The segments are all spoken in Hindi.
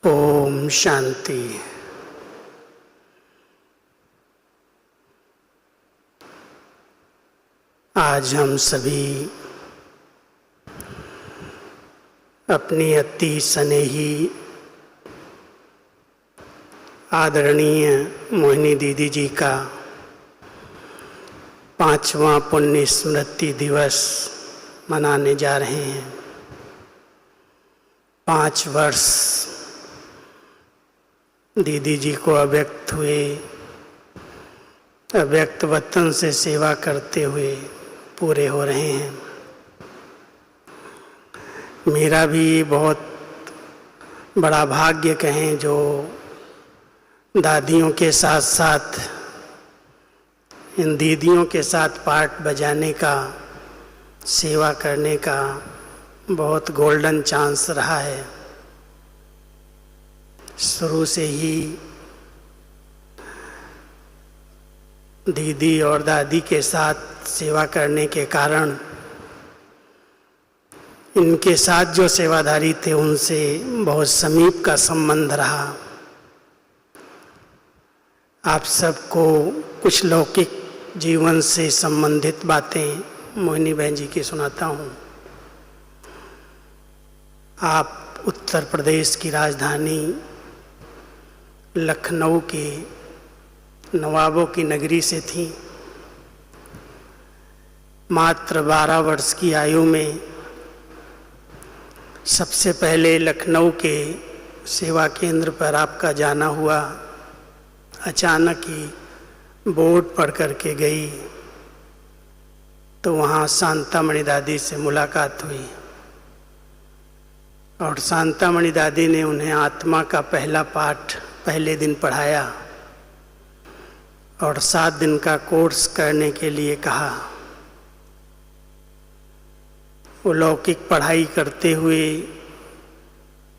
ओम शांति। आज हम सभी अपनी अति स्नेही आदरणीय मोहिनी दीदी जी का 5वां पुण्य स्मृति दिवस मनाने जा रहे हैं। 5 वर्ष दीदी जी को अव्यक्त हुए, अव्यक्त वतन से सेवा करते हुए पूरे हो रहे हैं। मेरा भी बहुत बड़ा भाग्य कहें जो दादियों के साथ साथ इन दीदियों के साथ पाठ बजाने का, सेवा करने का बहुत गोल्डन चांस रहा है। शुरू से ही दीदी और दादी के साथ सेवा करने के कारण इनके साथ जो सेवाधारी थे उनसे बहुत समीप का संबंध रहा। आप सबको कुछ लौकिक जीवन से संबंधित बातें मोहिनी बहन जी की सुनाता हूँ। आप उत्तर प्रदेश की राजधानी लखनऊ के नवाबों की नगरी से थी। मात्र 12 वर्ष की आयु में सबसे पहले लखनऊ के सेवा केंद्र पर आपका जाना हुआ। अचानक ही बोर्ड पढ़ करके गई तो वहाँ शांतामणि दादी से मुलाकात हुई और शांतामणि दादी ने उन्हें आत्मा का पहला पाठ पहले दिन पढ़ाया और 7 दिन का कोर्स करने के लिए कहा। वो लौकिक पढ़ाई करते हुए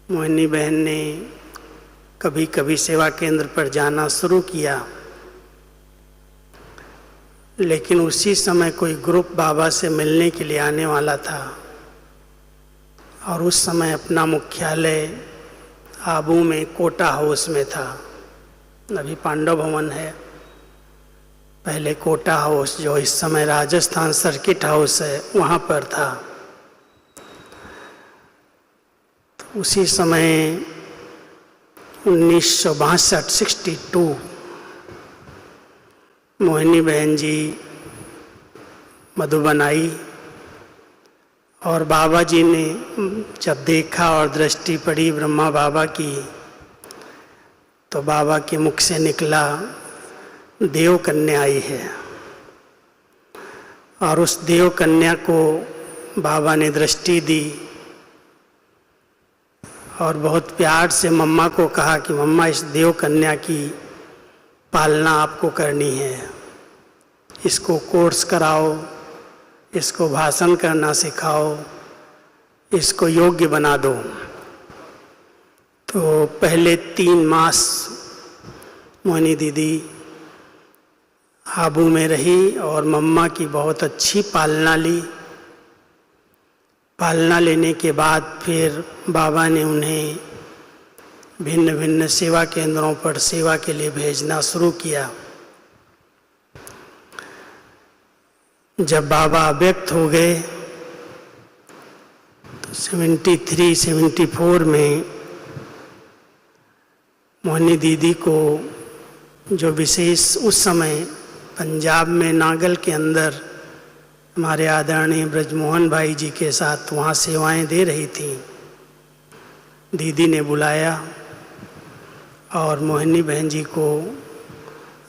मोहिनी बहन ने कभी कभी सेवा केंद्र पर जाना शुरू किया, लेकिन उसी समय कोई ग्रुप बाबा से मिलने के लिए आने वाला था और उस समय अपना मुख्यालय आबू में कोटा हाउस में था। अभी पांडव भवन है, पहले कोटा हाउस जो इस समय राजस्थान सर्किट हाउस है वहाँ पर था। तो उसी समय 1962 मोहिनी बहन जी मधुबन आई और बाबा जी ने जब देखा और दृष्टि पड़ी ब्रह्मा बाबा की, तो बाबा के मुख से निकला देव कन्या आई है। और उस देव कन्या को बाबा ने दृष्टि दी और बहुत प्यार से मम्मा को कहा कि मम्मा इस देव कन्या की पालना आपको करनी है, इसको कोर्स कराओ, इसको भाषण करना सिखाओ, इसको योग्य बना दो। तो पहले 3 मास मोहिनी दीदी आबू में रही और मम्मा की बहुत अच्छी पालना ली। पालना लेने के बाद फिर बाबा ने उन्हें भिन्न भिन्न सेवा केंद्रों पर सेवा के लिए भेजना शुरू किया। जब बाबा व्यक्त हो गए तो 73-74 में मोहिनी दीदी को जो विशेष उस समय पंजाब में नागल के अंदर हमारे आदरणीय ब्रजमोहन भाई जी के साथ वहाँ सेवाएं दे रही थी, दीदी ने बुलाया और मोहिनी बहन जी को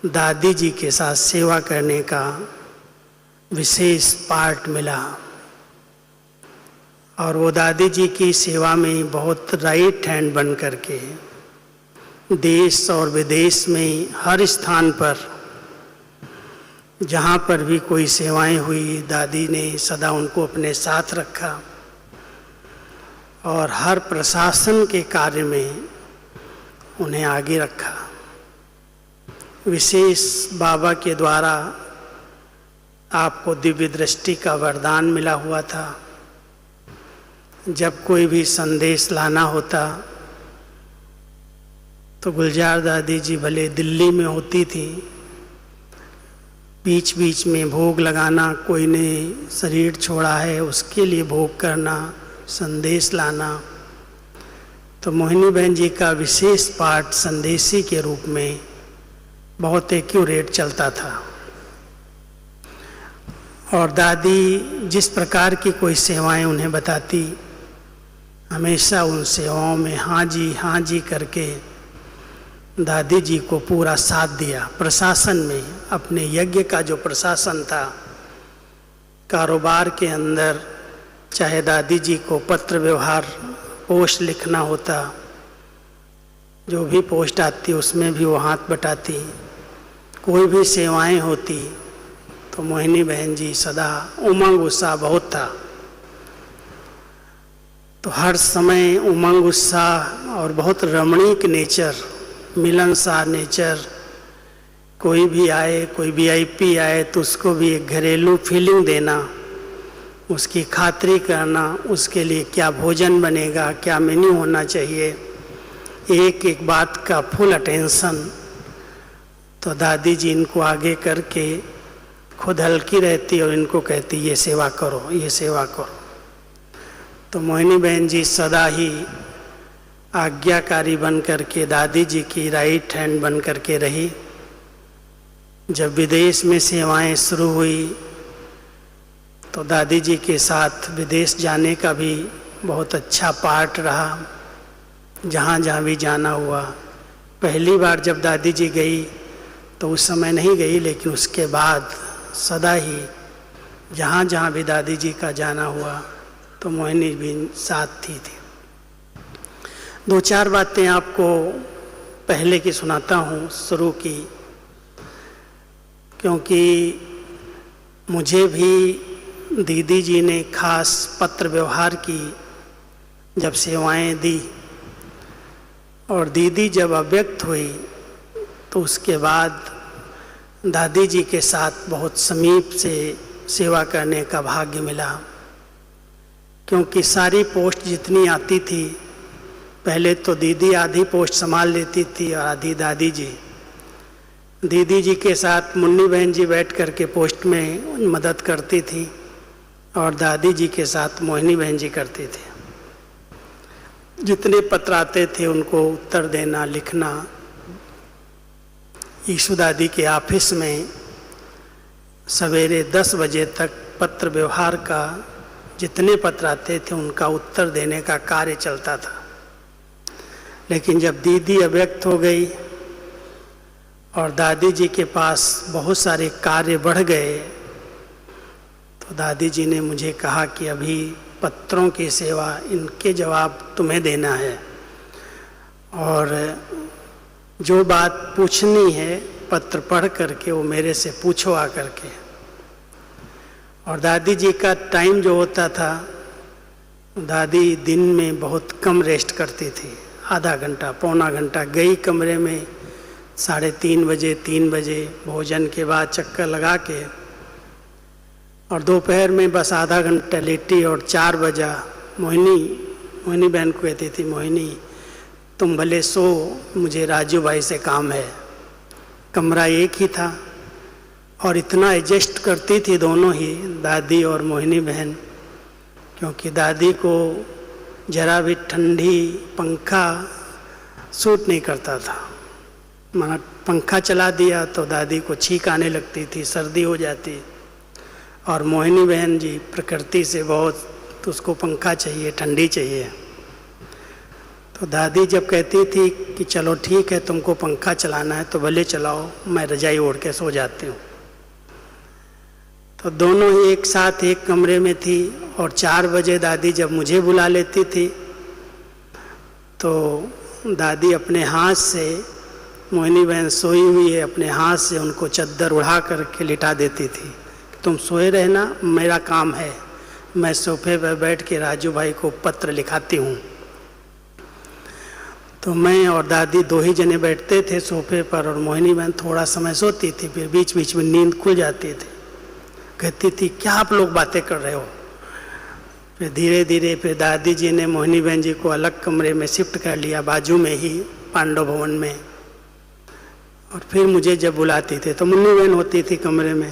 दादी जी के साथ सेवा करने का विशेष पार्ट मिला। और वो दादी जी की सेवा में बहुत राइट हैंड बन करके देश और विदेश में हर स्थान पर जहाँ पर भी कोई सेवाएं हुई, दादी ने सदा उनको अपने साथ रखा और हर प्रशासन के कार्य में उन्हें आगे रखा। विशेष बाबा के द्वारा आपको दिव्य दृष्टि का वरदान मिला हुआ था। जब कोई भी संदेश लाना होता तो गुलजार दादी जी भले दिल्ली में होती थी, बीच बीच में भोग लगाना, कोई ने शरीर छोड़ा है उसके लिए भोग करना, संदेश लाना, तो मोहिनी बहन जी का विशेष पाठ संदेशी के रूप में बहुत एक्यूरेट चलता था। और दादी जिस प्रकार की कोई सेवाएं उन्हें बताती, हमेशा उन सेवाओं में हाँ जी करके दादी जी को पूरा साथ दिया। प्रशासन में, अपने यज्ञ का जो प्रशासन था, कारोबार के अंदर, चाहे दादी जी को पत्र व्यवहार पोस्ट लिखना होता, जो भी पोस्ट आती उसमें भी वो हाथ बटाती, कोई भी सेवाएं होती तो मोहिनी बहन जी सदा उमंग उत्साह बहुत था। तो हर समय उमंग उत्साह और बहुत रमणीक नेचर, मिलनसार नेचर। कोई भी आए, कोई वीआईपी आए तो उसको भी एक घरेलू फीलिंग देना, उसकी खातिरी करना, उसके लिए क्या भोजन बनेगा, क्या मेन्यू होना चाहिए, एक एक बात का फुल अटेंशन। तो दादी जी इनको आगे करके खुद हल्की रहती और इनको कहती ये सेवा करो, ये सेवा करो। तो मोहिनी बहन जी सदा ही आज्ञाकारी बन करके दादी जी की राइट हैंड बन करके रही। जब विदेश में सेवाएं शुरू हुई तो दादी जी के साथ विदेश जाने का भी बहुत अच्छा पार्ट रहा, जहाँ जहाँ भी जाना हुआ। पहली बार जब दादी जी गई तो उस समय नहीं गई, लेकिन उसके बाद सदा ही जहाँ जहाँ भी दादी जी का जाना हुआ तो मोहिनी भी साथ थी। दो चार बातें आपको पहले की सुनाता हूँ, शुरू की, क्योंकि मुझे भी दीदी जी ने खास पत्र व्यवहार की जब सेवाएं दी, और दीदी जब अव्यक्त हुई तो उसके बाद दादी जी के साथ बहुत समीप से सेवा करने का भाग्य मिला। क्योंकि सारी पोस्ट जितनी आती थी, पहले तो दीदी आधी पोस्ट संभाल लेती थी और आधी दादी जी। दीदी जी के साथ मुन्नी बहन जी बैठ करके पोस्ट में मदद करती थी और दादी जी के साथ मोहिनी बहन जी करती थी। जितने पत्र आते थे उनको उत्तर देना, लिखना। ईशु दादी के ऑफिस में सवेरे 10 बजे तक पत्र व्यवहार का जितने पत्र आते थे उनका उत्तर देने का कार्य चलता था। लेकिन जब दीदी अव्यक्त हो गई और दादी जी के पास बहुत सारे कार्य बढ़ गए, तो दादी जी ने मुझे कहा कि अभी पत्रों की सेवा, इनके जवाब तुम्हें देना है, और जो बात पूछनी है पत्र पढ़ करके वो मेरे से पूछो आ करके। और दादी जी का टाइम जो होता था, दादी दिन में बहुत कम रेस्ट करती थी, आधा घंटा पौना घंटा। गई कमरे में 3:30 बजे, 3 बजे भोजन के बाद चक्कर लगा के, और दोपहर में बस आधा घंटा लेटी, और 4 बजा मोहिनी बहन को कहती थी, मोहिनी तुम भले सो, मुझे राजू भाई से काम है। कमरा एक ही था और इतना एडजस्ट करती थी दोनों ही, दादी और मोहिनी बहन, क्योंकि दादी को जरा भी ठंडी पंखा सूट नहीं करता था। माना पंखा चला दिया तो दादी को छींक आने लगती थी, सर्दी हो जाती। और मोहिनी बहन जी प्रकृति से बहुत, तो उसको पंखा चाहिए, ठंडी चाहिए। तो दादी जब कहती थी कि चलो ठीक है तुमको पंखा चलाना है तो भले चलाओ, मैं रजाई ओढ़ के सो जाती हूँ। तो दोनों ही एक साथ एक कमरे में थी। और 4 बजे दादी जब मुझे बुला लेती थी तो दादी अपने हाथ से, मोहिनी बहन सोई हुई है, अपने हाथ से उनको चद्दर उड़ा करके लिटा देती थी, तुम सोए रहना, मेरा काम है। मैं सोफे पर बैठ के राजू भाई को पत्र लिखाती हूँ। तो मैं और दादी 2 ही जने बैठते थे सोफे पर, और मोहिनी बहन थोड़ा समय सोती थी, फिर बीच बीच में नींद खुल जाती थी। कहती थी क्या आप लोग बातें कर रहे हो। फिर धीरे धीरे फिर दादी जी ने मोहिनी बहन जी को अलग कमरे में शिफ्ट कर लिया, बाजू में ही पांडव भवन में। और फिर मुझे जब बुलाती थी तो मुन्नी बहन होती थी कमरे में,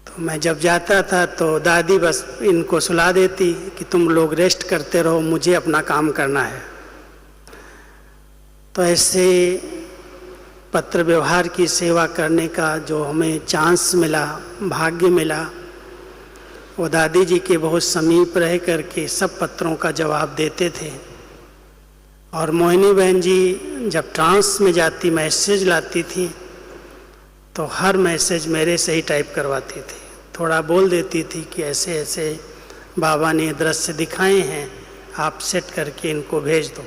तो मैं जब जाता था तो दादी बस इनको सुला देती कि तुम लोग रेस्ट करते रहो, मुझे अपना काम करना है। तो ऐसे पत्र व्यवहार की सेवा करने का जो हमें चांस मिला, भाग्य मिला, वो दादी जी के बहुत समीप रह करके सब पत्रों का जवाब देते थे। और मोहिनी बहन जी जब ट्रांस में जाती मैसेज लाती थी तो हर मैसेज मेरे से ही टाइप करवाती थी। थोड़ा बोल देती थी कि ऐसे ऐसे बाबा ने दृश्य दिखाए हैं, आप सेट करके इनको भेज दो।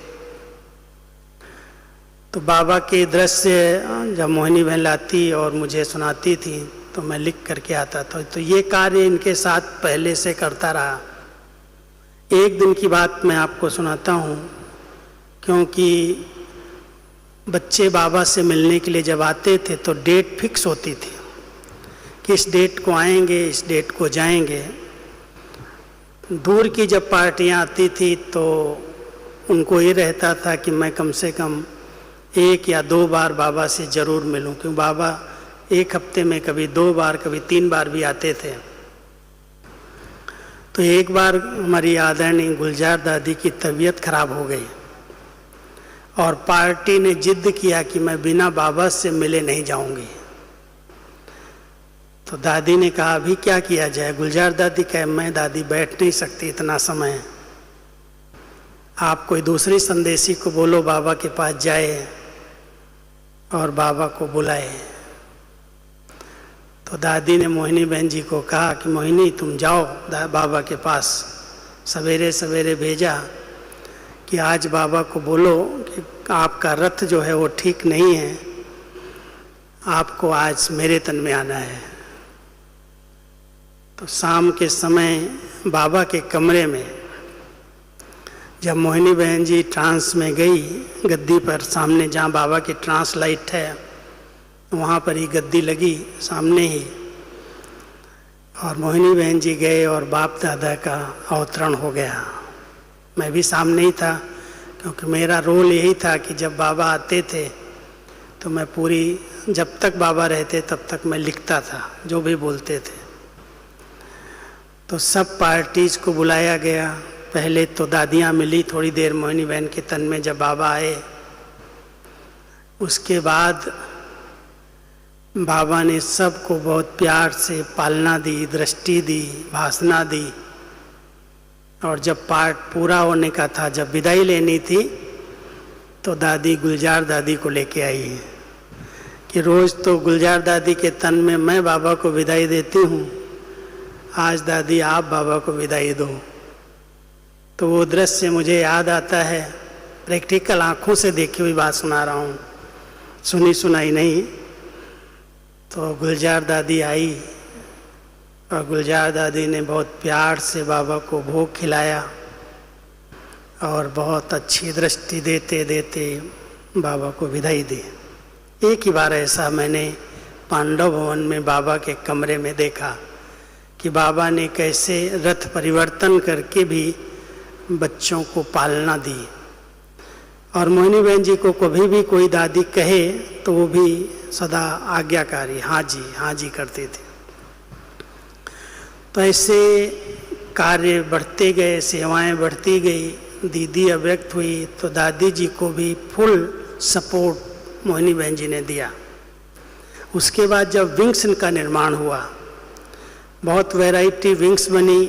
तो बाबा के दृश्य जब मोहिनी बहन लाती और मुझे सुनाती थी तो मैं लिख करके आता था। तो ये कार्य इनके साथ पहले से करता रहा। एक दिन की बात मैं आपको सुनाता हूँ, क्योंकि बच्चे बाबा से मिलने के लिए जब आते थे तो डेट फिक्स होती थी कि इस डेट को आएंगे, इस डेट को जाएंगे। दूर की जब पार्टियां आती थी तो उनको ये रहता था कि मैं कम से कम 1 या 2 बार बाबा से ज़रूर मिलूं, क्योंकि बाबा 1 हफ्ते में कभी 2 बार कभी 3 बार भी आते थे। तो एक बार हमारी आदरणीय गुलजार दादी की तबीयत खराब हो गई और पार्टी ने जिद किया कि मैं बिना बाबा से मिले नहीं जाऊंगी। तो दादी ने कहा अभी क्या किया जाए। गुलजार दादी कहे मैं दादी बैठ नहीं सकती इतना समय, आप कोई दूसरी संदेशी को बोलो बाबा के पास जाए और बाबा को बुलाए। तो दादी ने मोहिनी बहन जी को कहा कि मोहिनी तुम जाओ बाबा के पास। सवेरे सवेरे भेजा कि आज बाबा को बोलो कि आपका रथ जो है वो ठीक नहीं है, आपको आज मेरे तन में आना है। तो शाम के समय बाबा के कमरे में जब मोहिनी बहन जी ट्रांस में गई, गद्दी पर सामने जहाँ बाबा की ट्रांस लाइट है वहाँ पर ही गद्दी लगी सामने ही, और मोहिनी बहन जी गए और बाप दादा का अवतरण हो गया। मैं भी सामने ही था, क्योंकि मेरा रोल यही था कि जब बाबा आते थे तो मैं पूरी, जब तक बाबा रहते तब तक मैं लिखता था जो भी बोलते थे। तो सब पार्टीज़ को बुलाया गया। पहले तो दादियाँ मिली थोड़ी देर मोहिनी बहन के तन में जब बाबा आए। उसके बाद बाबा ने सबको बहुत प्यार से पालना दी, दृष्टि दी, भाषणा दी। और जब पाठ पूरा होने का था, जब विदाई लेनी थी, तो दादी गुलजार दादी को लेके आई कि रोज़ तो गुलजार दादी के तन में मैं बाबा को विदाई देती हूँ, आज दादी आप बाबा को विदाई दो। तो वो दृश्य मुझे याद आता है, प्रैक्टिकल आँखों से देखी हुई बात सुना रहा हूँ, सुनी सुनाई नहीं। तो गुलजार दादी आई और गुलजार दादी ने बहुत प्यार से बाबा को भोग खिलाया और बहुत अच्छी दृष्टि देते देते बाबा को विदाई दी। एक ही बार ऐसा मैंने पांडव भवन में बाबा के कमरे में देखा कि बाबा ने कैसे रथ परिवर्तन करके भी बच्चों को पालना दी। और मोहिनी बहन जी को कभी भी कोई दादी कहे तो वो भी सदा आज्ञाकारी हाँ जी करते थे। तो ऐसे कार्य बढ़ते गए, सेवाएं बढ़ती गई। दीदी अव्यक्त हुई तो दादी जी को भी फुल सपोर्ट मोहिनी बहन जी ने दिया। उसके बाद जब विंग्स का निर्माण हुआ, बहुत वैरायटी विंग्स बनी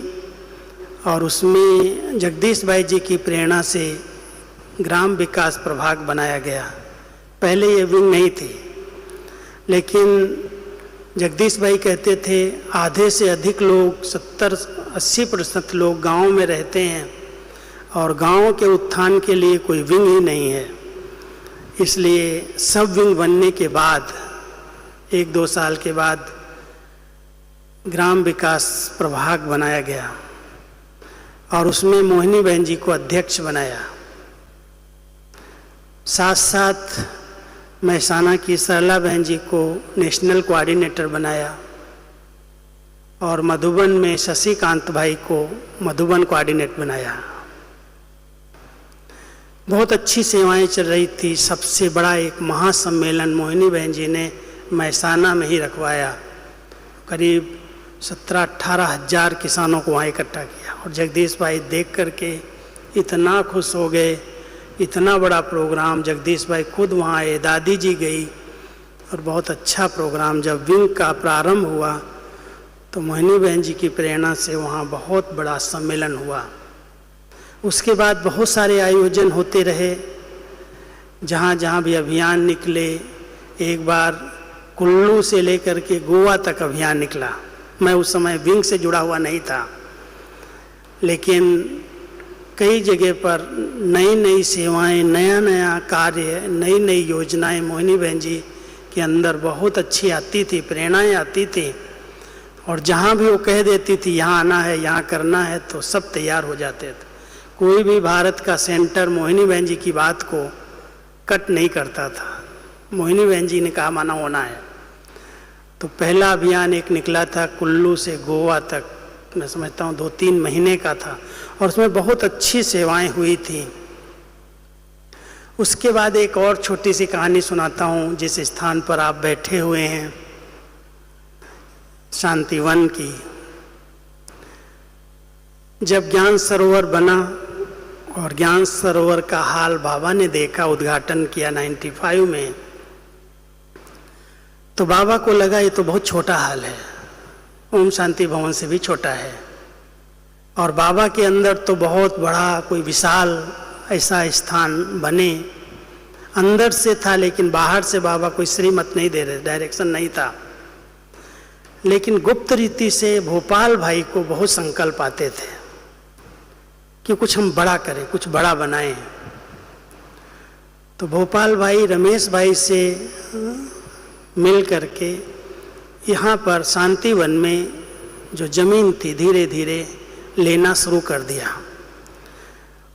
और उसमें जगदीश भाई जी की प्रेरणा से ग्राम विकास प्रभाग बनाया गया। पहले ये विंग नहीं थी, लेकिन जगदीश भाई कहते थे आधे से अधिक लोग 70-80% लोग गांव में रहते हैं और गांव के उत्थान के लिए कोई विंग ही नहीं है। इसलिए सब विंग बनने के बाद 1-2 साल के बाद ग्राम विकास प्रभाग बनाया गया और उसमें मोहिनी बहन जी को अध्यक्ष बनाया। साथ साथ महसाना की सरला बहन जी को नेशनल कोऑर्डिनेटर बनाया और मधुबन में शशिकांत भाई को मधुबन कोऑर्डिनेट बनाया। बहुत अच्छी सेवाएं चल रही थी। सबसे बड़ा एक महासम्मेलन मोहिनी बहन जी ने महसाना में ही रखवाया। करीब 17-18 हज़ार किसानों को वहाँ इकट्ठा किया और जगदीश भाई देख करके इतना खुश हो गए। इतना बड़ा प्रोग्राम, जगदीश भाई खुद वहाँ आए, दादी जी गई और बहुत अच्छा प्रोग्राम। जब विंग का प्रारंभ हुआ तो मोहिनी बहन जी की प्रेरणा से वहाँ बहुत बड़ा सम्मेलन हुआ। उसके बाद बहुत सारे आयोजन होते रहे, जहाँ जहाँ भी अभियान निकले। एक बार कुल्लू से लेकर के गोवा तक अभियान निकला। मैं उस समय विंग से जुड़ा हुआ नहीं था, लेकिन कई जगह पर नई नई सेवाएं, नया नया कार्य, नई नई योजनाएं मोहिनी बहन जी के अंदर बहुत अच्छी आती थी, प्रेरणाएं आती थी। और जहाँ भी वो कह देती थी यहाँ आना है, यहाँ करना है, तो सब तैयार हो जाते थे। कोई भी भारत का सेंटर मोहिनी बहन जी की बात को कट नहीं करता था। मोहिनी बहन जी ने कहा माना होना है। तो पहला अभियान एक निकला था कुल्लू से गोवा तक, मैं समझता हूँ 2-3 महीने का था और उसमें बहुत अच्छी सेवाएं हुई थी। उसके बाद एक और छोटी सी कहानी सुनाता हूँ जिस स्थान पर आप बैठे हुए हैं, शांतिवन की। जब ज्ञान सरोवर बना और ज्ञान सरोवर का हाल बाबा ने देखा, उद्घाटन किया 95 में, तो बाबा को लगा ये तो बहुत छोटा हाल है, ओम शांति भवन से भी छोटा है। और बाबा के अंदर तो बहुत बड़ा कोई विशाल ऐसा स्थान बने, अंदर से था, लेकिन बाहर से बाबा कोई श्रीमत नहीं दे रहे, डायरेक्शन नहीं था। लेकिन गुप्त रीति से भोपाल भाई को बहुत संकल्प आते थे कि कुछ हम बड़ा करें, कुछ बड़ा बनाएं। तो भोपाल भाई रमेश भाई से मिल करके यहाँ पर शांतिवन में जो ज़मीन थी धीरे धीरे लेना शुरू कर दिया।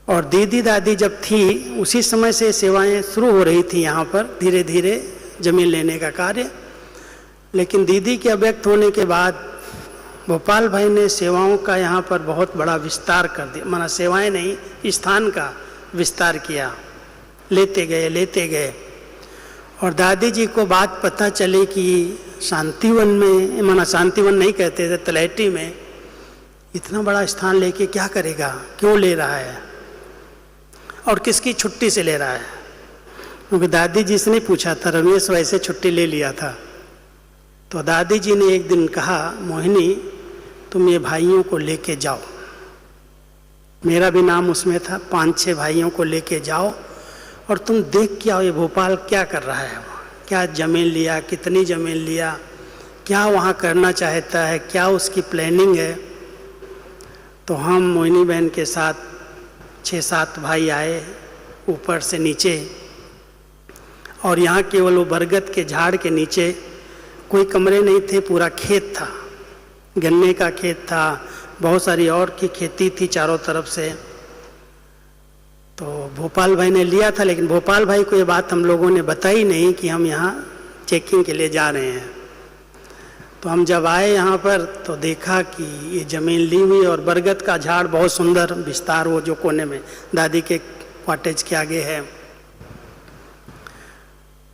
और दीदी दादी जब थी उसी समय से सेवाएं शुरू हो रही थी यहाँ पर, धीरे धीरे ज़मीन लेने का कार्य। लेकिन दीदी के अव्यक्त होने के बाद भोपाल भाई ने सेवाओं का यहाँ पर बहुत बड़ा विस्तार कर दिया, माना सेवाएं नहीं, स्थान का विस्तार किया, लेते गए। और दादी जी को बात पता चली कि शांतिवन में, माना शांतिवन नहीं कहते थे, तलहटी में इतना बड़ा स्थान लेके क्या करेगा, क्यों ले रहा है और किसकी छुट्टी से ले रहा है। क्योंकि दादी जी से नहीं पूछा था, रमेश वैसे छुट्टी ले लिया था। तो दादी जी ने एक दिन कहा, मोहिनी तुम ये भाइयों को लेके जाओ, मेरा भी नाम उसमें था, 5-6 भाइयों को लेके जाओ और तुम देख के आओ ये भोपाल क्या कर रहा है, क्या ज़मीन लिया, कितनी ज़मीन लिया, क्या वहाँ करना चाहता है, क्या उसकी प्लानिंग है। तो हम मोहिनी बहन के साथ 6-7 भाई आए ऊपर से नीचे, और यहाँ केवल वो बरगद के झाड़ के नीचे, कोई कमरे नहीं थे, पूरा खेत था, गन्ने का खेत था, बहुत सारी और की खेती थी चारों तरफ से। तो भोपाल भाई ने लिया था, लेकिन भोपाल भाई को ये बात हम लोगों ने बताई नहीं कि हम यहाँ चेकिंग के लिए जा रहे हैं। तो हम जब आए यहाँ पर तो देखा कि ये ज़मीन ली हुई और बरगद का झाड़ बहुत सुंदर विस्तार, वो जो कोने में दादी के कॉटेज के आगे है।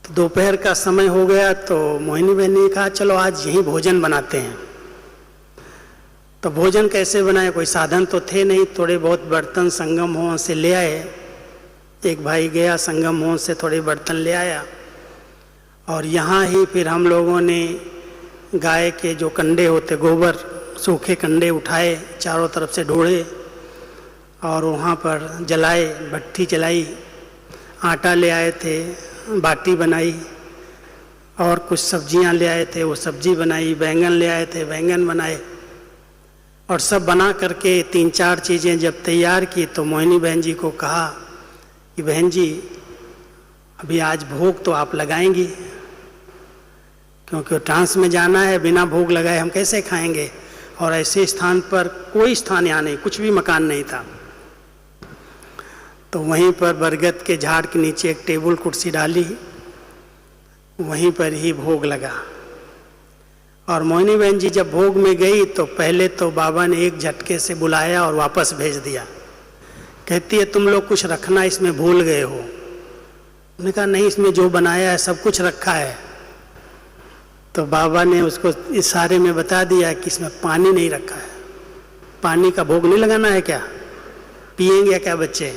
तो दोपहर का समय हो गया तो मोहिनी बहन ने कहा चलो आज यहीं भोजन बनाते हैं। तो भोजन कैसे बनाए, कोई साधन तो थे नहीं, थोड़े बहुत बर्तन संगम हों से ले आए। एक भाई गया संगम हों से थोड़े बर्तन ले आया, और यहाँ ही फिर हम लोगों ने गाय के जो कंडे होते, गोबर, सूखे कंडे उठाए, चारों तरफ से ढोड़े और वहाँ पर जलाए, भट्टी जलाई, आटा ले आए थे, बाटी बनाई, और कुछ सब्जियाँ ले आए थे, वो सब्जी बनाई, बैंगन ले आए थे, बैंगन बनाए, और सब बना करके 3-4 चीज़ें जब तैयार की तो मोहिनी बहन जी को कहा कि बहन जी अभी आज भोग तो आप लगाएंगी, क्योंकि ट्रांस में जाना है, बिना भोग लगाए हम कैसे खाएंगे। और ऐसे स्थान पर कोई स्थान यहाँ नहीं, कुछ भी मकान नहीं था। तो वहीं पर बरगद के झाड़ के नीचे एक टेबल कुर्सी डाली, वहीं पर ही भोग लगा। और मोहिनी बहन जी जब भोग में गई तो पहले तो बाबा ने एक झटके से बुलाया और वापस भेज दिया, कहती है तुम लोग कुछ रखना इसमें भूल गए हो। उन्होंने कहा नहीं, इसमें जो बनाया है सब कुछ रखा है। तो बाबा ने उसको इशारे में बता दिया कि इसमें पानी नहीं रखा है। पानी का भोग नहीं लगाना है क्या? पिएंगे क्या बच्चे?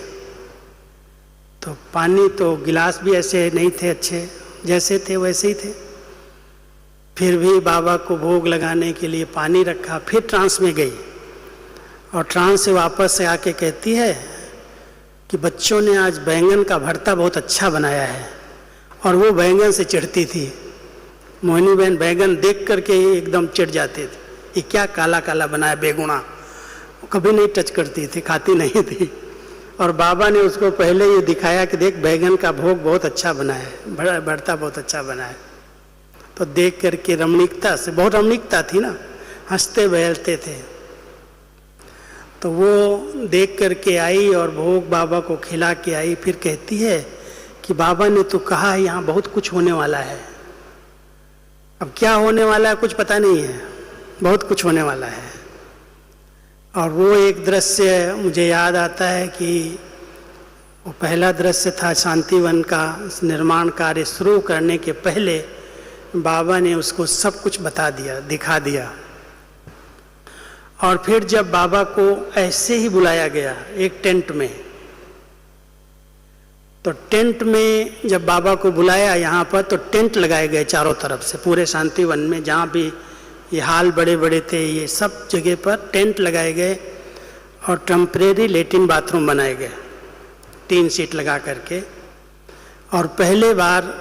तो पानी तो गिलास भी ऐसे नहीं थे अच्छे, जैसे थे वैसे ही थे। फिर भी बाबा को भोग लगाने के लिए पानी रखा। फिर ट्रांस में गई और ट्रांस से वापस से आके कहती है कि बच्चों ने आज बैंगन का भरता बहुत अच्छा बनाया है। और वो बैंगन से चिढ़ती थी। मोहिनी बहन बैंगन देख करके एकदम चिढ़ जाते थे, ये क्या काला काला बनाया बेगुना। कभी नहीं टच करती थी, खाती नहीं थी। और बाबा ने उसको पहले ये दिखाया कि देख बैंगन का भोग बहुत अच्छा बना है, भरता बहुत अच्छा बना है। तो देख करके रमणीकता से, बहुत रमणीकता थी ना, हंसते बहलते थे। तो वो देख करके आई और भोग बाबा को खिला के आई। फिर कहती है कि बाबा ने तो कहा है यहाँ बहुत कुछ होने वाला है। अब क्या होने वाला है कुछ पता नहीं है, बहुत कुछ होने वाला है। और वो एक दृश्य मुझे याद आता है कि वो पहला दृश्य था शांतिवन का निर्माण कार्य शुरू करने के पहले बाबा ने उसको सब कुछ बता दिया, दिखा दिया। और फिर जब बाबा को ऐसे ही बुलाया गया एक टेंट में, तो टेंट में जब बाबा को बुलाया यहाँ पर, तो टेंट लगाए गए चारों तरफ से पूरे शांतिवन में। जहाँ भी ये हाल बड़े बड़े थे, ये सब जगह पर टेंट लगाए गए और टेम्परेरी लेटिन बाथरूम बनाए गए 3 सीट लगा करके। और पहले बार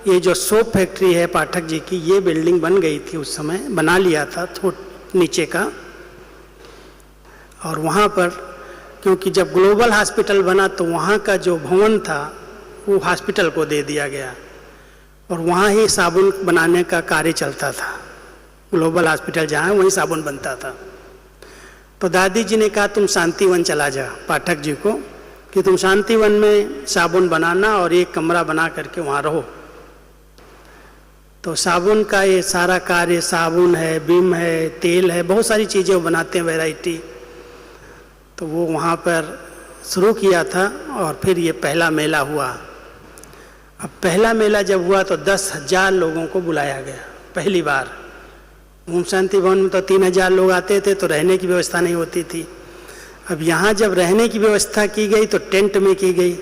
ये जो सोप फैक्ट्री है पाठक जी की, ये बिल्डिंग बन गई थी उस समय, बना लिया था नीचे का। और वहाँ पर क्योंकि जब ग्लोबल हॉस्पिटल बना तो वहाँ का जो भवन था वो हॉस्पिटल को दे दिया गया और वहाँ ही साबुन बनाने का कार्य चलता था। ग्लोबल हॉस्पिटल जहाँ है वहीं साबुन बनता था। तो दादी जी ने कहा तुम शांतिवन चला जा, पाठक जी को, कि तुम शांतिवन में साबुन बनाना और एक कमरा बना करके वहाँ रहो। तो साबुन का ये सारा कार्य, साबुन है, विम है, तेल है, बहुत सारी चीज़ें वो बनाते हैं वैरायटी। तो वो वहाँ पर शुरू किया था और फिर ये पहला मेला हुआ। अब पहला मेला जब हुआ तो 10,000 लोगों को बुलाया गया पहली बार। ओम शांति भवन में तो 3,000 लोग आते थे तो रहने की व्यवस्था नहीं होती थी। अब यहाँ जब रहने की व्यवस्था की गई तो टेंट में की गई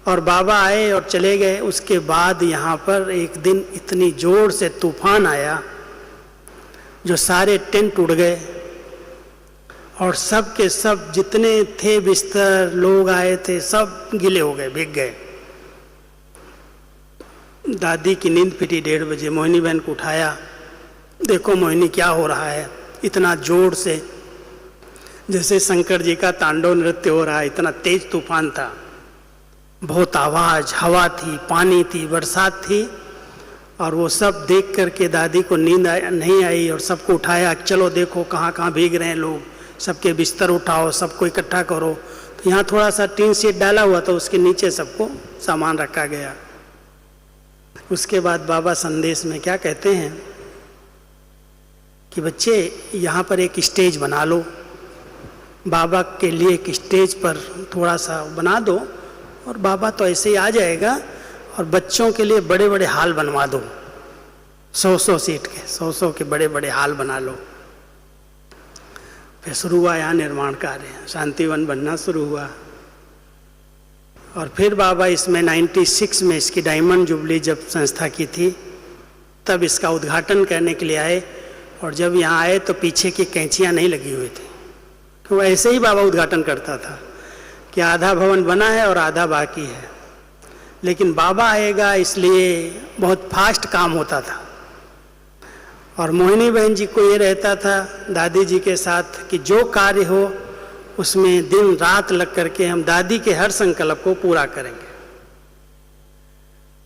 और बाबा आए और चले गए। उसके बाद यहाँ पर एक दिन इतनी जोर से तूफान आया जो सारे टेंट उड़ गए और सब के सब जितने थे बिस्तर लोग आए थे सब गीले हो गए, भीग गए। दादी की नींद फिटी 1:30 बजे। मोहिनी बहन को उठाया, देखो मोहिनी क्या हो रहा है। इतना जोर से जैसे शंकर जी का तांडव नृत्य हो रहा है, इतना तेज तूफान था, बहुत आवाज़, हवा थी, पानी थी, बरसात थी। और वो सब देख करके दादी को नींद नहीं आई और सबको उठाया, चलो देखो कहाँ कहाँ भीग रहे हैं लोग, सबके बिस्तर उठाओ, सबको इकट्ठा करो। तो यहाँ थोड़ा सा टीन शीट डाला हुआ था, उसके नीचे सबको सामान रखा गया। उसके बाद बाबा संदेश में क्या कहते हैं कि बच्चे यहाँ पर एक स्टेज बना लो, बाबा के लिए एक स्टेज पर थोड़ा सा बना दो और बाबा तो ऐसे ही आ जाएगा। और बच्चों के लिए बड़े बड़े हाल बनवा दो, 100-100 सीट के, 100-100 के बड़े बड़े हाल बना लो। फिर शुरू हुआ यहाँ निर्माण कार्य, शांतिवन बनना शुरू हुआ। और फिर बाबा इसमें 96 में इसकी डायमंड जुबली जब संस्था की थी तब इसका उद्घाटन करने के लिए आए। और जब यहाँ आए तो पीछे की कैंचियाँ नहीं लगी हुई थी, तो ऐसे ही बाबा उद्घाटन करता था कि आधा भवन बना है और आधा बाकी है। लेकिन बाबा आएगा इसलिए बहुत फास्ट काम होता था। और मोहिनी बहन जी को ये रहता था दादी जी के साथ कि जो कार्य हो उसमें दिन रात लग करके हम दादी के हर संकल्प को पूरा करेंगे।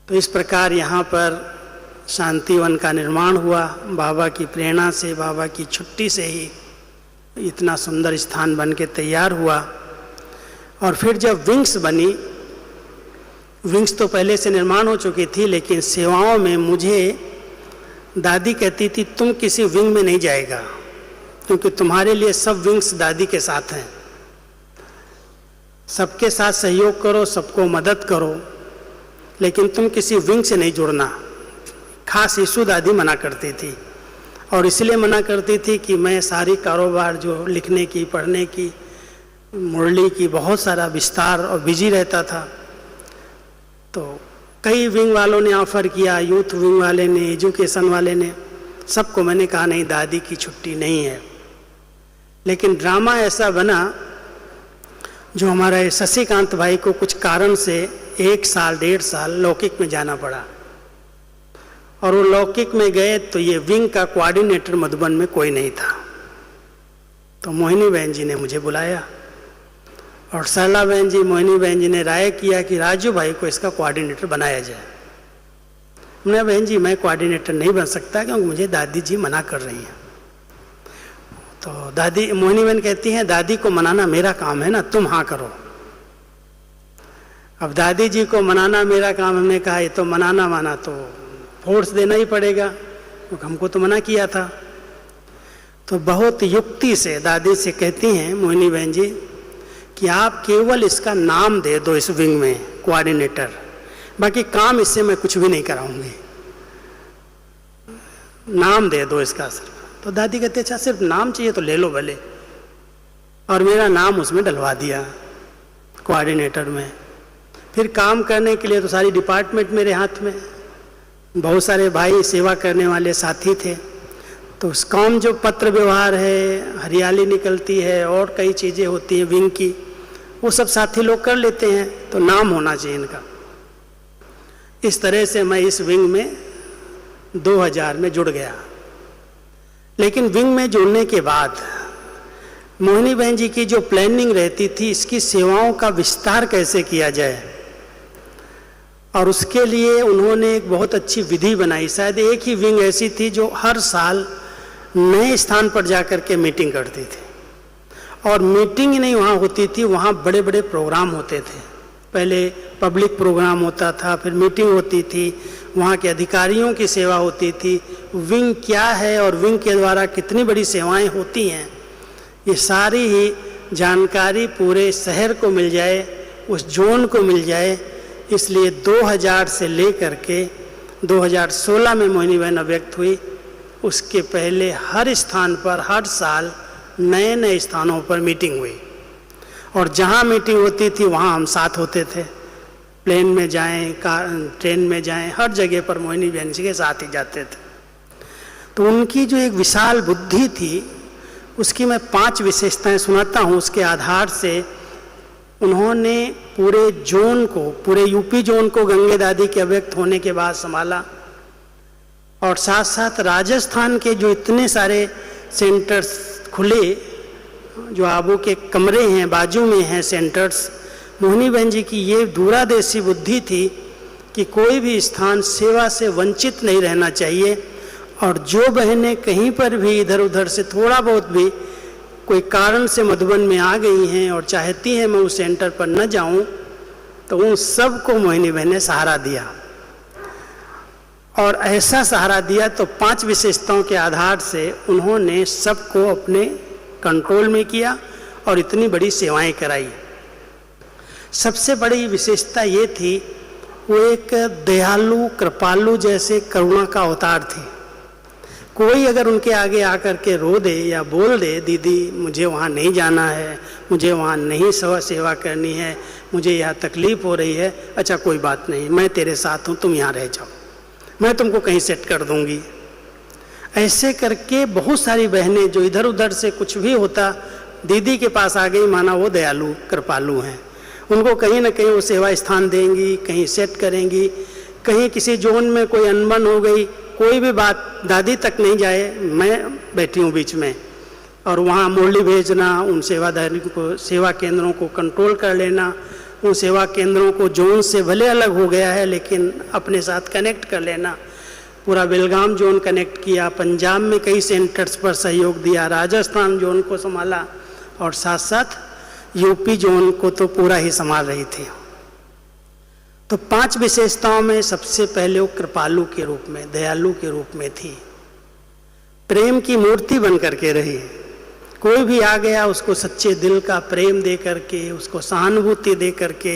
तो इस प्रकार यहाँ पर शांतिवन का निर्माण हुआ। बाबा की प्रेरणा से, बाबा की छुट्टी से ही इतना सुंदर स्थान बन के तैयार हुआ। और फिर जब विंग्स बनी, विंग्स तो पहले से निर्माण हो चुकी थी, लेकिन सेवाओं में मुझे दादी कहती थी तुम किसी विंग में नहीं जाएगा क्योंकि तुम्हारे लिए सब विंग्स दादी के साथ हैं। सबके साथ सहयोग करो, सबको मदद करो, लेकिन तुम किसी विंग से नहीं जुड़ना। खास यीशु दादी मना करती थी, और इसलिए मना करती थी कि मैं सारी कारोबार जो लिखने की, पढ़ने की, मुरली की बहुत सारा विस्तार और बिजी रहता था। तो कई विंग वालों ने ऑफ़र किया, यूथ विंग वाले ने, एजुकेशन वाले ने, सबको मैंने कहा नहीं, दादी की छुट्टी नहीं है। लेकिन ड्रामा ऐसा बना जो हमारे शशिकांत भाई को कुछ कारण से 1 साल 1.5 साल लौकिक में जाना पड़ा, और वो लौकिक में गए तो ये विंग का कोऑर्डिनेटर मधुबन में कोई नहीं था। तो मोहिनी बहन जी ने मुझे बुलाया, और सरला बहन जी, मोहिनी बहन जी ने राय किया कि राजू भाई को इसका कोऑर्डिनेटर बनाया जाए। मैंने बहन जी मैं कोऑर्डिनेटर नहीं बन सकता क्योंकि मुझे दादी जी मना कर रही हैं। तो दादी, मोहिनी बहन कहती हैं दादी को मनाना मेरा काम है ना, तुम हाँ करो। अब दादी जी को मनाना मेरा काम, हमने कहा ये तो मनाना माना तो फोर्स देना ही पड़ेगा, क्योंकि हमको तो मना किया था। तो बहुत युक्ति से दादी से कहती हैं मोहिनी बहन जी कि आप केवल इसका नाम दे दो इस विंग में कोऑर्डिनेटर, बाकी काम इससे मैं कुछ भी नहीं कराऊंगी, नाम दे दो इसका सिर्फ। तो दादी कहते अच्छा सिर्फ नाम चाहिए तो ले लो भले, और मेरा नाम उसमें डलवा दिया कोऑर्डिनेटर में। फिर काम करने के लिए तो सारी डिपार्टमेंट मेरे हाथ में, बहुत सारे भाई सेवा करने वाले साथी थे। तो उस काम जो पत्र व्यवहार है, हरियाली निकलती है और कई चीज़ें होती हैं विंग की, वो सब साथी लोग कर लेते हैं। तो नाम होना चाहिए इनका। इस तरह से मैं इस विंग में 2000 में जुड़ गया। लेकिन विंग में जुड़ने के बाद मोहिनी बहन जी की जो प्लानिंग रहती थी, इसकी सेवाओं का विस्तार कैसे किया जाए, और उसके लिए उन्होंने एक बहुत अच्छी विधि बनाई। शायद एक ही विंग ऐसी थी जो हर साल नए स्थान पर जाकर के मीटिंग करती थी, और मीटिंग ही नहीं वहाँ होती थी, वहाँ बड़े बड़े प्रोग्राम होते थे। पहले पब्लिक प्रोग्राम होता था, फिर मीटिंग होती थी, वहाँ के अधिकारियों की सेवा होती थी। विंग क्या है और विंग के द्वारा कितनी बड़ी सेवाएं होती हैं, ये सारी ही जानकारी पूरे शहर को मिल जाए, उस जोन को मिल जाए। इसलिए 2000 से लेकर के 2016 में मोहिनी बहन अव्यक्त हुई, उसके पहले हर स्थान पर हर साल नए नए स्थानों पर मीटिंग हुई, और जहाँ मीटिंग होती थी वहाँ हम साथ होते थे। प्लेन में जाएं, ट्रेन में जाएं, हर जगह पर मोहिनी बहन जी के साथ ही जाते थे। तो उनकी जो एक विशाल बुद्धि थी, उसकी मैं 5 विशेषताएं सुनाता हूँ। उसके आधार से उन्होंने पूरे जोन को, पूरे यूपी जोन को गंगे दादी के अव्यक्त होने के बाद संभाला, और साथ साथ राजस्थान के जो इतने सारे सेंटर्स खुले, जो आबू के कमरे हैं, बाजू में हैं सेंटर्स, मोहिनी बहन जी की ये दूरदर्शी बुद्धि थी कि कोई भी स्थान सेवा से वंचित नहीं रहना चाहिए। और जो बहनें कहीं पर भी इधर उधर से थोड़ा बहुत भी कोई कारण से मधुबन में आ गई हैं और चाहती हैं मैं उस सेंटर पर न जाऊं, तो उन सब को मोहिनी बहन ने सहारा दिया। और ऐसा सहारा दिया तो 5 विशेषताओं के आधार से उन्होंने सबको अपने कंट्रोल में किया और इतनी बड़ी सेवाएं कराई। सबसे बड़ी विशेषता ये थी, वो एक दयालु कृपालु जैसे करुणा का अवतार थी। कोई अगर उनके आगे आकर के रो दे या बोल दे दीदी मुझे वहाँ नहीं जाना है, मुझे वहाँ नहीं सेवा करनी है, मुझे यहाँ तकलीफ़ हो रही है, अच्छा कोई बात नहीं, मैं तेरे साथ हूँ, तुम यहाँ रह जाओ, मैं तुमको कहीं सेट कर दूँगी। ऐसे करके बहुत सारी बहनें जो इधर उधर से कुछ भी होता दीदी के पास आ गई, माना वो दयालु कृपालु हैं, उनको कहीं ना कहीं वो सेवा स्थान देंगी, कहीं सेट करेंगी। कहीं किसी जोन में कोई अनबन हो गई, कोई भी बात दादी तक नहीं जाए, मैं बैठी हूँ बीच में, और वहाँ मुरली भेजना, उन सेवादारी को, सेवा केंद्रों को कंट्रोल कर लेना, उन सेवा केंद्रों को जोन से भले अलग हो गया है लेकिन अपने साथ कनेक्ट कर लेना। पूरा बेलगाम जोन कनेक्ट किया, पंजाब में कई सेंटर्स पर सहयोग दिया, राजस्थान जोन को संभाला, और साथ साथ यूपी जोन को तो पूरा ही संभाल रही थी। तो 5 विशेषताओं में सबसे पहले वो कृपालु के रूप में, दयालु के रूप में थी, प्रेम की मूर्ति बन करके रही। कोई भी आ गया उसको सच्चे दिल का प्रेम दे करके, उसको सहानुभूति दे करके,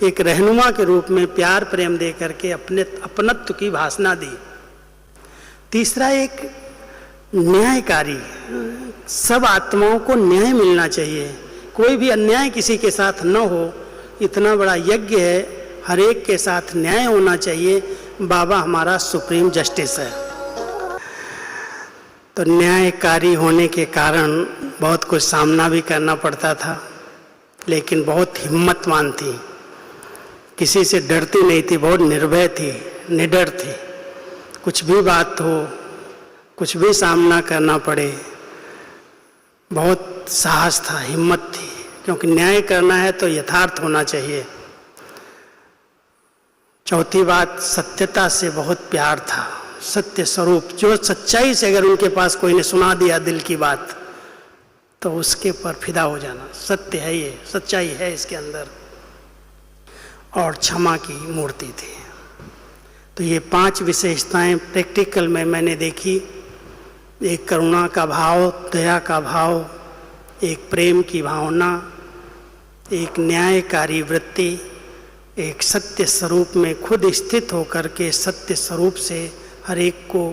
एक रहनुमा के रूप में प्यार प्रेम दे करके अपनत्व की भाषणा दी। तीसरा, एक न्यायकारी, सब आत्माओं को न्याय मिलना चाहिए, कोई भी अन्याय किसी के साथ न हो, इतना बड़ा यज्ञ है, हर एक के साथ न्याय होना चाहिए। बाबा हमारा सुप्रीम जस्टिस है। तो न्यायकारी होने के कारण बहुत कुछ सामना भी करना पड़ता था, लेकिन बहुत हिम्मतवान थी, किसी से डरती नहीं थी, बहुत निर्भय थी, निडर थी। कुछ भी बात हो, कुछ भी सामना करना पड़े, बहुत साहस था, हिम्मत थी, क्योंकि न्याय करना है तो यथार्थ होना चाहिए। चौथी बात, सत्यता से बहुत प्यार था, सत्य स्वरूप, जो सच्चाई से अगर उनके पास कोई ने सुना दिया दिल की बात तो उसके पर फिदा हो जाना, सत्य है ये, सच्चाई है इसके अंदर। और क्षमा की मूर्ति थी। तो ये 5 विशेषताएं प्रैक्टिकल में मैंने देखी। एक करुणा का भाव, दया का भाव, एक प्रेम की भावना, एक न्यायकारी वृत्ति, एक सत्य स्वरूप में खुद स्थित होकर के सत्य स्वरूप से हर एक को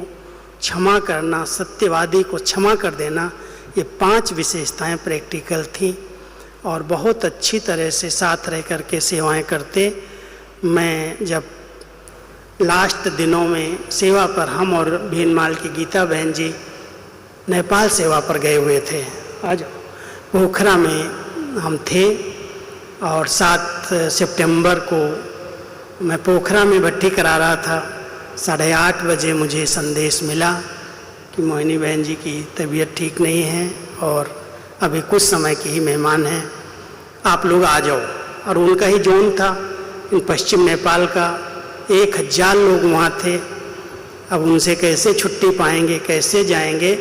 क्षमा करना, सत्यवादी को क्षमा कर देना, ये 5 विशेषताएं प्रैक्टिकल थी और बहुत अच्छी तरह से साथ रह कर के सेवाएं करते। मैं जब लास्ट दिनों में सेवा पर, हम और भीनमाल की गीता बहन जी नेपाल सेवा पर गए हुए थे। आज पोखरा में हम थे और 7 सितंबर को मैं पोखरा में भट्टी करा रहा था। 8:30 बजे मुझे संदेश मिला कि मोहिनी बहन जी की तबीयत ठीक नहीं है और अभी कुछ समय के ही मेहमान हैं, आप लोग आ जाओ। और उनका ही जोन था, पश्चिम नेपाल का, 1000 लोग वहाँ थे। अब उनसे कैसे छुट्टी पाएंगे, कैसे जाएंगे?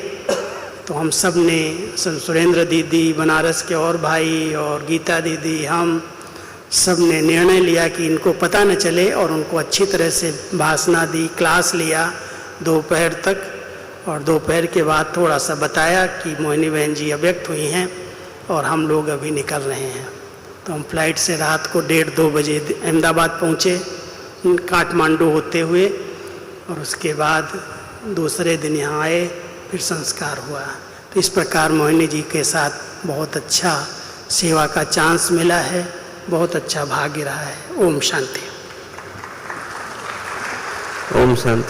तो हम सब ने, सुरेंद्र दीदी, बनारस के और भाई और गीता दीदी, हम सब ने निर्णय लिया कि इनको पता न चले और उनको अच्छी तरह से भाषणा दी, क्लास लिया दोपहर तक। और दोपहर के बाद थोड़ा सा बताया कि मोहिनी बहन जी अव्यक्त हुई हैं और हम लोग अभी निकल रहे हैं। तो हम फ्लाइट से रात को 1:30-2 बजे अहमदाबाद पहुँचे, काठमांडू होते हुए, और उसके बाद दूसरे दिन यहाँ आए, फिर संस्कार हुआ। तो इस प्रकार मोहिनी जी के साथ बहुत अच्छा सेवा का चांस मिला है, बहुत अच्छा भाग्य रहा है। ओम शांति। ओम शांति।